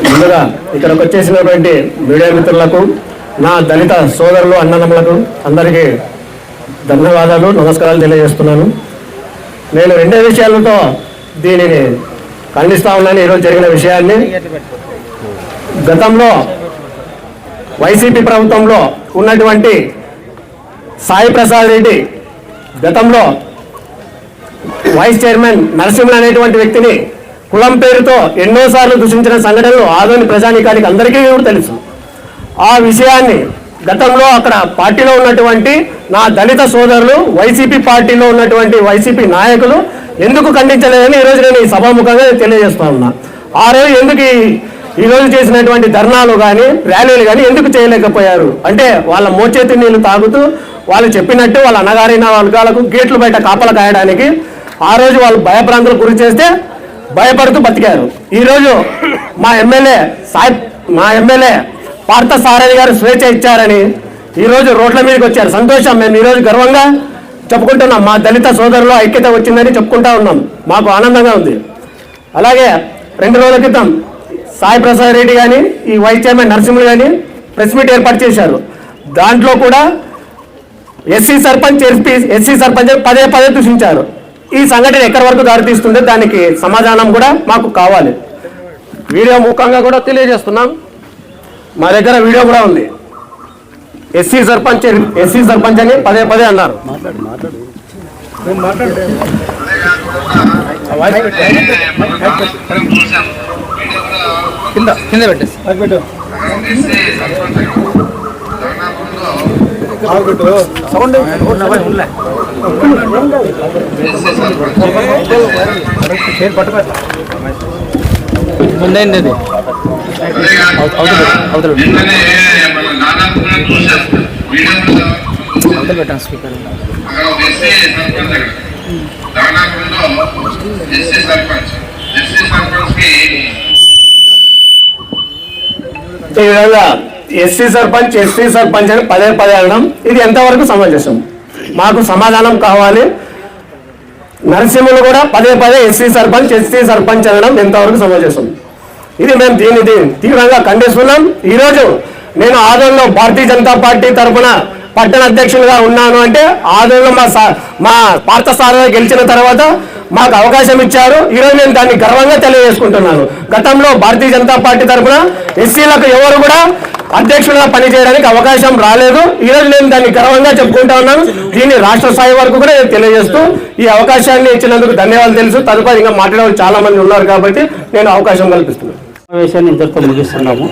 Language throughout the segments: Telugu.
ముందుగా ఇక్కడికి వచ్చేసినటువంటి మీడియా మిత్రులకు, నా దళిత సోదరులు అన్నదమ్ములకు అందరికీ ధన్యవాదాలు, నమస్కారాలు తెలియజేస్తున్నాను. నేను రెండే విషయాలతో దీనిని ఖండిస్తా ఉన్నాను. ఈరోజు జరిగిన విషయాన్ని, గతంలో వైసీపీ ప్రభుత్వంలో ఉన్నటువంటి సాయి ప్రసాద్ రెడ్డి గతంలో వైస్ చైర్మన్ నరసింహన్ అనేటువంటి వ్యక్తిని కులం పేరుతో ఎన్నోసార్లు దూషించిన సంఘటనలు ఆదోని ప్రజానీకానికి అందరికీ కూడా తెలుసు. ఆ విషయాన్ని గతంలో అక్కడ పార్టీలో ఉన్నటువంటి నా దళిత సోదరులు, వైసీపీ పార్టీలో ఉన్నటువంటి వైసీపీ నాయకులు ఎందుకు ఖండించలేదని ఈరోజు నేను ఈ సభాముఖంగా తెలియజేస్తా ఉన్నా. ఆ రోజు ఎందుకు ఈరోజు చేసినటువంటి ధర్నాలు కానీ ర్యాలీలు కానీ ఎందుకు చేయలేకపోయారు అంటే, వాళ్ళ మోచేతి నీళ్లు తాగుతూ వాళ్ళు చెప్పినట్టు వాళ్ళ అన్నగారైన వర్గాలకు గేట్లు బయట కాపలా కాయడానికి ఆ రోజు వాళ్ళు భయభ్రాంతులకు గురి చేస్తే భయపడుతూ బతికారు. ఈరోజు మా ఎమ్మెల్యే పార్థ సారథి గారు స్వేచ్ఛ ఇచ్చారని ఈరోజు రోడ్ల మీదకి వచ్చారు. సంతోషం, మేము ఈరోజు గర్వంగా చెప్పుకుంటున్నాం. మా దళిత సోదరులు ఐక్యత వచ్చిందని చెప్పుకుంటా ఉన్నాం, మాకు ఆనందంగా ఉంది. అలాగే 2 రోజుల క్రితం సాయి ప్రసాద్ రెడ్డి కానీ ఈ వైస్ చైర్మన్ నరసింహులు కానీ ప్రెస్ మీట్ ఏర్పాటు చేశారు. దాంట్లో కూడా ఎస్సీ సర్పంచ్ పదే దూషించారు. ఈ సంఘటన ఎక్కడి వరకు దారితీస్తుందో దానికి సమాధానం కూడా మాకు కావాలి. వీడియో ముఖంగా కూడా తెలియజేస్తున్నాం, మా దగ్గర వీడియో కూడా ఉంది. ఎస్సీ సర్పంచ్ అని పదే అన్నారు. కింద పెట్టేసి సౌండ్ ముందైంది అది అవతల పెట్టాను స్పీకర్. ఈ విధంగా ఎస్సీ సర్పంచ్ అని పదే అనడం ఇది ఎంతవరకు సమంజసం? మాకు సమాధానం కావాలి. నరసింహులు కూడా పదే ఎస్సీ సర్పంచ్ అనడం ఎంతవరకు సమంజసం? ఇది మేము దీన్ని తీవ్రంగా ఖండిస్తున్నాం. ఈరోజు నేను ఆదోళనలో భారతీయ జనతా పార్టీ తరఫున పట్టణ అధ్యక్షులుగా ఉన్నాను అంటే ఆదోళనలో మా పార్థ సారథి గెలిచిన తర్వాత మాకు అవకాశం ఇచ్చారు. ఈరోజు నేను దాన్ని గర్వంగా తెలియజేసుకుంటున్నాను. గతంలో భారతీయ జనతా పార్టీ తరఫున ఎస్సీలకు ఎవరు కూడా అధ్యక్షులుగా పనిచేయడానికి అవకాశం రాలేదు. ఈరోజు నేను దాన్ని గర్వంగా చెప్పుకుంటా ఉన్నాను. దీన్ని రాష్ట్ర స్థాయి వరకు కూడా నేను తెలియజేస్తూ ఈ అవకాశాన్ని ఇచ్చినందుకు ధన్యవాదాలు తెలుసు. తదుపరి ఇంకా మాట్లాడే చాలా మంది ఉన్నారు కాబట్టి నేను అవకాశం కల్పిస్తున్నాను. సమావేశాన్ని ఇంతటితో ముగిస్తున్నాము.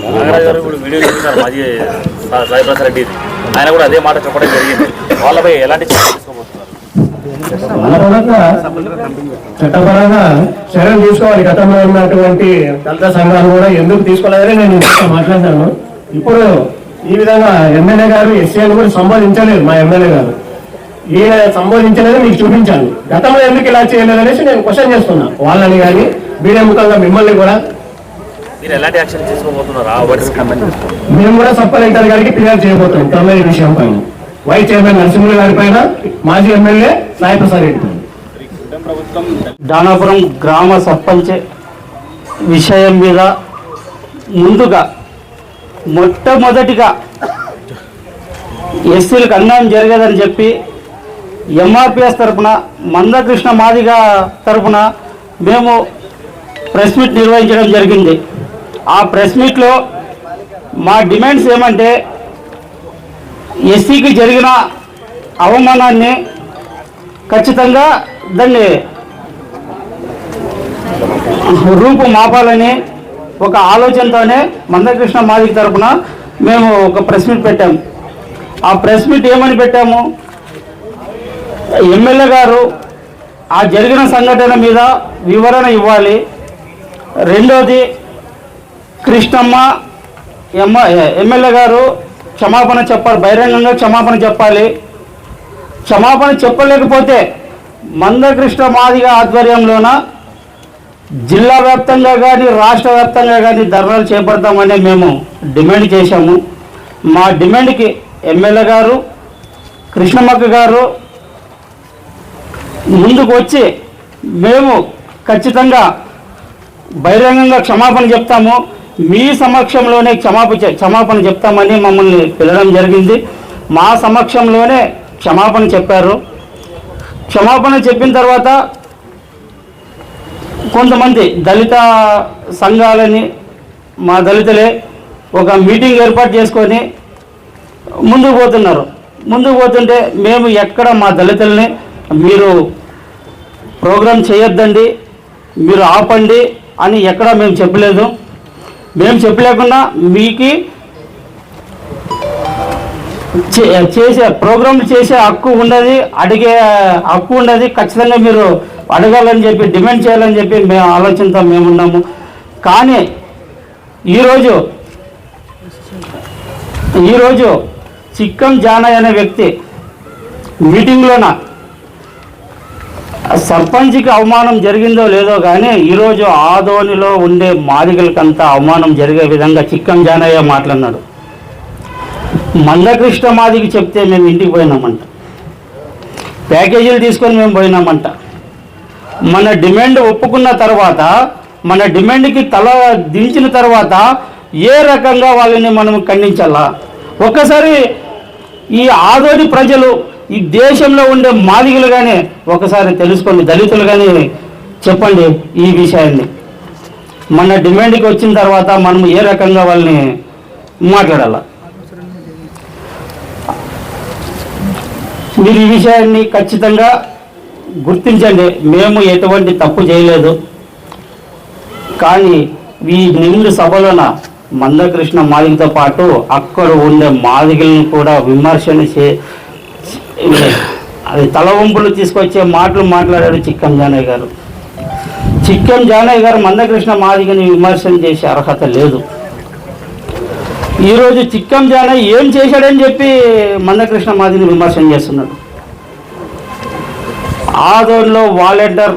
ఆయన కూడా అదే మాట చెప్పడం జరిగింది. వాళ్ళపై ఎలాంటి చట్టపరంగా చర్యలు తీసుకోవాలి. గతంలో ఉన్నటువంటి దళిత సంఘాలు కూడా ఎందుకు తీసుకోలేదని నేను మాట్లాడాను. ఇప్పుడు ఈ విధంగా ఎమ్మెల్యే గారు ఎస్సీ అని కూడా సంబోధించలేదు. మా ఎమ్మెల్యే గారు ఈయన సంబోధించలేదు, మీకు చూపించాను. గతంలో ఎందుకు ఇలా చేయలేదు అనేసి నేను క్వశ్చన్ చేస్తున్నా వాళ్ళని కానీ మీడియా ముఖంగా మిమ్మల్ని కూడా. మేము కూడా సబ్ కలెక్టర్ గారికి ఫిర్యాదు చేయబోతున్నాం త్వరలో ఈ విషయం పైన. వైస్ చైర్మన్ నరసింహులు గారి పైన, మాజీ ఎమ్మెల్యే సాయి ప్రసాద్ రెడ్డి పైన. దానాపురం గ్రామ సర్పంచ్ విషయం మీద ముందుగా మొట్టమొదటిగా ఎస్సీలకు అన్యాయం జరగదని చెప్పి ఎంఆర్పిఎస్ తరఫున, మందకృష్ణ మాదిగ తరఫున మేము ప్రెస్ మీట్ నిర్వహించడం జరిగింది. ఆ ప్రెస్ మీట్లో మా డిమాండ్స్ ఏమంటే, ఎస్సీకి జరిగిన అవమానాన్ని ఖచ్చితంగా దాన్ని రూపు మాపాలని ఒక ఆలోచనతోనే మందకృష్ణ మాదిగ తరఫున మేము ఒక ప్రెస్ మీట్ పెట్టాము. ఆ ప్రెస్ మీట్ ఏమని పెట్టాము, ఎమ్మెల్యే గారు ఆ జరిగిన సంఘటన మీద వివరణ ఇవ్వాలి. రెండోది, కృష్ణమ్మ ఎమ్మెల్యే గారు క్షమాపణ చెప్పాలి, బహిరంగంగా క్షమాపణ చెప్పాలి. క్షమాపణ చెప్పలేకపోతే మందకృష్ణ మాదిగ ఆధ్వర్యంలోన జిల్లా వ్యాప్తంగా కానీ రాష్ట్ర వ్యాప్తంగా కానీ ధర్నాలు చేపడతామని మేము డిమాండ్ చేశాము. మా డిమాండ్కి ఎమ్మెల్యే గారు, కృష్ణమ్మక్క గారు ముందుకు వచ్చి మేము ఖచ్చితంగా బహిరంగంగా క్షమాపణ చెప్తాము, మీ సమక్షంలోనే క్షమాపణ చెప్తామని మమ్మల్ని పిలవడం జరిగింది. మా సమక్షంలోనే క్షమాపణ చెప్పారు. క్షమాపణ చెప్పిన తర్వాత కొంతమంది దళిత సంఘాలని, మా దళితులే ఒక మీటింగ్ ఏర్పాటు చేసుకొని ముందుకు పోతున్నారు. ముందుకు పోతుంటే మేము ఎక్కడ మా దళితుల్ని మీరు ప్రోగ్రాం చేయొద్దండి, మీరు ఆపండి అని ఎక్కడా మేము చెప్పలేదు. మేము చెప్పలేకుండా మీకు చేసే ప్రోగ్రాంలు చేసే హక్కు ఉన్నది, అడిగే హక్కు ఉన్నది, ఖచ్చితంగా మీరు అడగాలని చెప్పి డిమాండ్ చేయాలని చెప్పి మేము ఆలోచనతో మేమున్నాము. కానీ ఈరోజు చిక్కం జానయ్య అనే వ్యక్తి మీటింగ్లోన సర్పంచ్కి అవమానం జరిగిందో లేదో కానీ ఈరోజు ఆదోనిలో ఉండే మాదిగలకంతా అవమానం జరిగే విధంగా చిక్కం జానయ్య మాట్లాడినాడు. మందకృష్ణ మాదికి చెప్తే మేము ఇంటికి పోయినామంట, ప్యాకేజీలు తీసుకొని మేము పోయినామంట. మన డిమాండ్ ఒప్పుకున్న తర్వాత, మన డిమాండ్కి తల దించిన తర్వాత ఏ రకంగా వాళ్ళని మనం ఖండించాలా? ఒక్కసారి ఈ ఆదోని ప్రజలు, ఈ దేశంలో ఉండే మాదిగలు కానీ ఒకసారి తెలుసుకొని, దళితులు కానీ చెప్పండి ఈ విషయాన్ని. మన డిమాండ్కి వచ్చిన తర్వాత మనం ఏ రకంగా వాళ్ళని మాట్లాడాలా? మీరు ఈ విషయాన్ని ఖచ్చితంగా గుర్తించండి. మేము ఎటువంటి తప్పు చేయలేదు, కానీ ఈ నిండు సభలోన మందకృష్ణ మాదిగతో పాటు అక్కడ ఉండే మాదిగలను కూడా విమర్శన అది తలవంపులు తీసుకొచ్చే మాటలు మాట్లాడాడు చిక్కం జానయ్య గారు. చిక్కం జానయ్య గారు మందకృష్ణ మాదిగని విమర్శన చేసే అర్హత లేదు. ఈరోజు చిక్కం జానయ్య ఏం చేశాడని చెప్పి మందకృష్ణ మాదిని విమర్శన చేస్తున్నాడు. ఆదోన్లో వాలంటీర్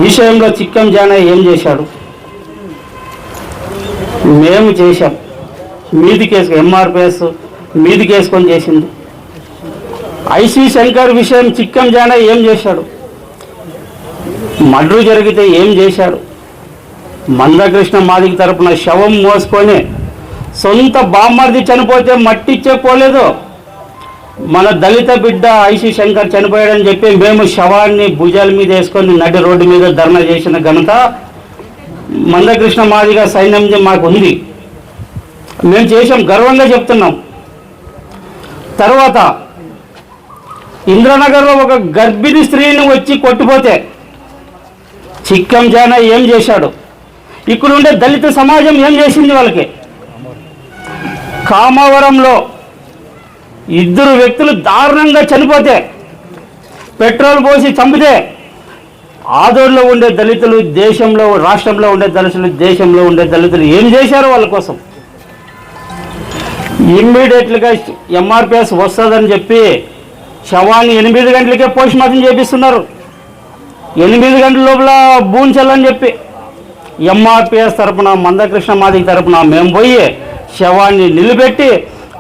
విషయంలో చిక్కం జానయ్య ఏం చేశాడు? మేము చేశాం. మీదికేసుకు ఎంఆర్పిఎస్ మీదికేసుకొని చేసింది. ఐసీ శంకర్ విషయం చిక్కం జానయ్య ఏం చేశాడు? మర్డర్ జరిగితే ఏం చేశాడు? మందకృష్ణ మాదిగ తరపున శవం మోసుకొని సొంత బామ్మర్ది చనిపోతే మట్టిచ్చే పోలేదు. మన దళిత బిడ్డ ఐసీ శంకర్ చనిపోయాడని చెప్పి మేము శవాన్ని భుజాల మీద వేసుకొని నడి రోడ్డు మీద ధర్నా చేసిన ఘనత మందకృష్ణ మాదిగ సైన్యం మాకు ఉంది. మేము చేసాం, గర్వంగా చెప్తున్నాం. తర్వాత ఇంద్రనగర్లో ఒక గర్భిణీ స్త్రీని వచ్చి కొట్టిపోతే చిక్కం జానయ్య ఏం చేశాడు? ఇక్కడ ఉండే దళిత సమాజం ఏం చేసింది వాళ్ళకి? కామవరంలో 2 వ్యక్తులు దారుణంగా చనిపోతే, పెట్రోల్ పోసి చంపితే ఆదోడులో ఉండే దళితులు, దేశంలో రాష్ట్రంలో ఉండే దళితులు, దేశంలో ఉండే దళితులు ఏం చేశారు వాళ్ళ కోసం? ఇమ్మీడియట్గా ఎంఆర్పిఎస్ వస్తుందని చెప్పి శవాన్ని 8 గంటలకే పోస్ట్ మార్టం చేపిస్తున్నారు. 8 గంటల లోపల బూంచాలని చెప్పి ఎంఆర్పిఎస్ తరపున, మందకృష్ణ మాదిగ తరపున మేము పోయి శవాన్ని నిలబెట్టి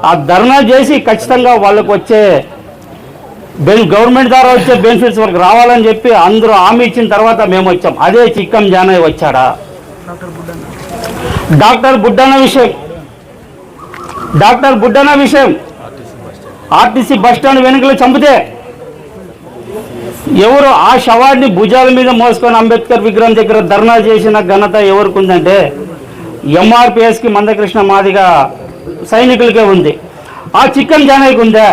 ఆ ధర్నా చేసి ఖచ్చితంగా వాళ్ళకు వచ్చే గవర్నమెంట్ ద్వారా వచ్చే బెనిఫిట్స్ వాళ్ళకి రావాలని చెప్పి అందరూ హామీ ఇచ్చిన తర్వాత మేము వచ్చాం. అదే చిక్కం జానయ్య వచ్చాడా? డాక్టర్ బుడ్డన విషయం ఆర్టీసీ బస్టాండ్ వెనుకలు చంపితే ఎవరు ఆ శవాన్ని భుజాల మీద మోసుకొని అంబేద్కర్ విగ్రహం దగ్గర ధర్నా చేసిన ఘనత ఎవరికి ఉందంటే ఎంఆర్పిఎస్కి, మందకృష్ణ మాదిగ సైనికులకే ఉంది. ఆ చిక్కం జానయ్యకు ఉందా?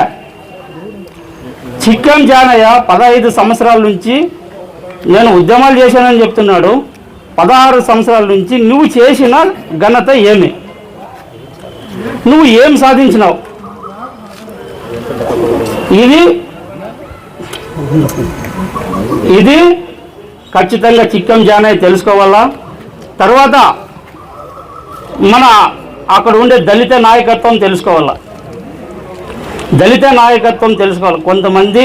చిక్కం జానయ్య 15 సంవత్సరాల నుంచి నేను ఉద్యమాలు చేశానని చెప్తున్నాడు. 16 సంవత్సరాల నుంచి నువ్వు చేసిన ఘనత ఏమి? నువ్వు ఏం సాధించినావు? ఇది ఖచ్చితంగా చిక్కం జానయ్య తెలుసుకోవాలా. తర్వాత మన అక్కడ ఉండే దళిత నాయకత్వం తెలుసుకోవాలి. కొంతమంది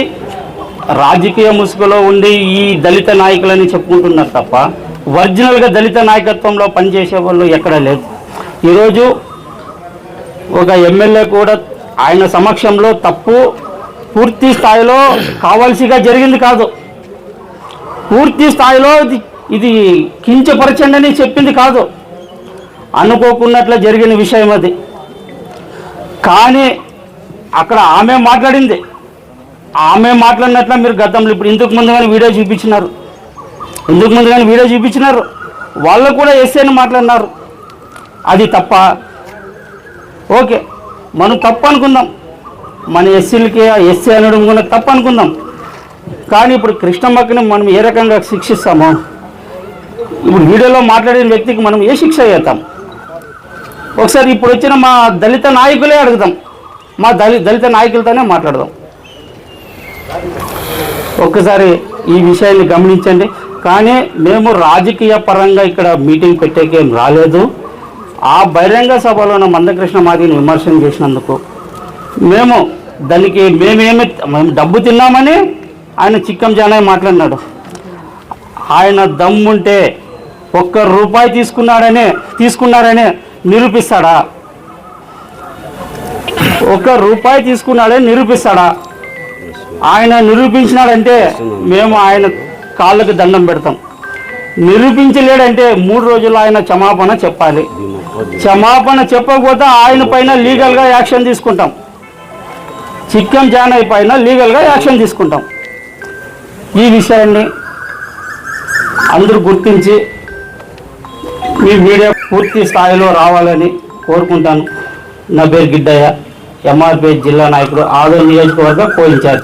రాజకీయ ముసుగులో ఉండి ఈ దళిత నాయకులని చెప్పుకుంటున్నారు తప్ప ఒరిజినల్గా దళిత నాయకత్వంలో పనిచేసే వాళ్ళు ఎక్కడా లేదు. ఈరోజు ఒక ఎమ్మెల్యే కూడా ఆయన సమక్షంలో తప్పు పూర్తి స్థాయిలో కావాల్సిగా జరిగింది కాదు, పూర్తి స్థాయిలో ఇది కించపరచండి అని చెప్పింది కాదు, అనుకోకున్నట్లు జరిగిన విషయం అది. కానీ అక్కడ ఆమె మాట్లాడింది, ఆమె మాట్లాడినట్లు మీరు గతంలో ఇప్పుడు ఇంతకు ముందు కానీ వీడియో చూపించినారు, వాళ్ళు కూడా ఎస్సీ అని మాట్లాడినారు. అది తప్ప? ఓకే, మనం తప్పు అనుకుందాం, మన ఎస్సీలకి ఎస్సీ అనడం కూడా తప్పు అనుకుందాం. కానీ ఇప్పుడు కృష్ణమ్మకిని మనం ఏ రకంగా శిక్షిస్తామో, ఇప్పుడు వీడియోలో మాట్లాడిన వ్యక్తికి మనం ఏ శిక్ష చేస్తాం? ఒకసారి ఇప్పుడు వచ్చిన మా దళిత నాయకులే అడుగుదాం, మా దళిత నాయకులతోనే మాట్లాడదాం. ఒక్కసారి ఈ విషయాన్ని గమనించండి. కానీ మేము రాజకీయ పరంగా ఇక్కడ మీటింగ్ పెట్టేకేం రాలేదు. ఆ బహిరంగ సభలో ఉన్న మందకృష్ణ మాదిని విమర్శన చేసినందుకు మేము దానికి మేము డబ్బు తిన్నామని ఆయన చిక్కం జానయ్య మాట్లాడినాడు. ఆయన దమ్ముంటే ₹1 తీసుకున్నారనే నిరూపిస్తాడా? ₹1 తీసుకున్నాడని నిరూపిస్తాడా? ఆయన నిరూపించినాడంటే మేము ఆయన కాళ్ళకి దండం పెడతాం. నిరూపించలేడంటే 3 రోజులు ఆయన క్షమాపణ చెప్పాలి. క్షమాపణ చెప్పకపోతే ఆయన పైన లీగల్గా యాక్షన్ తీసుకుంటాం, చిక్కం జానయ్య పైన లీగల్గా యాక్షన్ తీసుకుంటాం. ఈ విషయాన్ని అందరూ గుర్తించి మీ మీడియా పూర్తి స్థాయిలో రావాలని కోరుకుంటాను. నా పేరు గిడ్డయ్య, ఎంఆర్పీ జిల్లా నాయకుడు, ఆదోని నియోజకవర్గ కో ఇన్ఛార్జ్.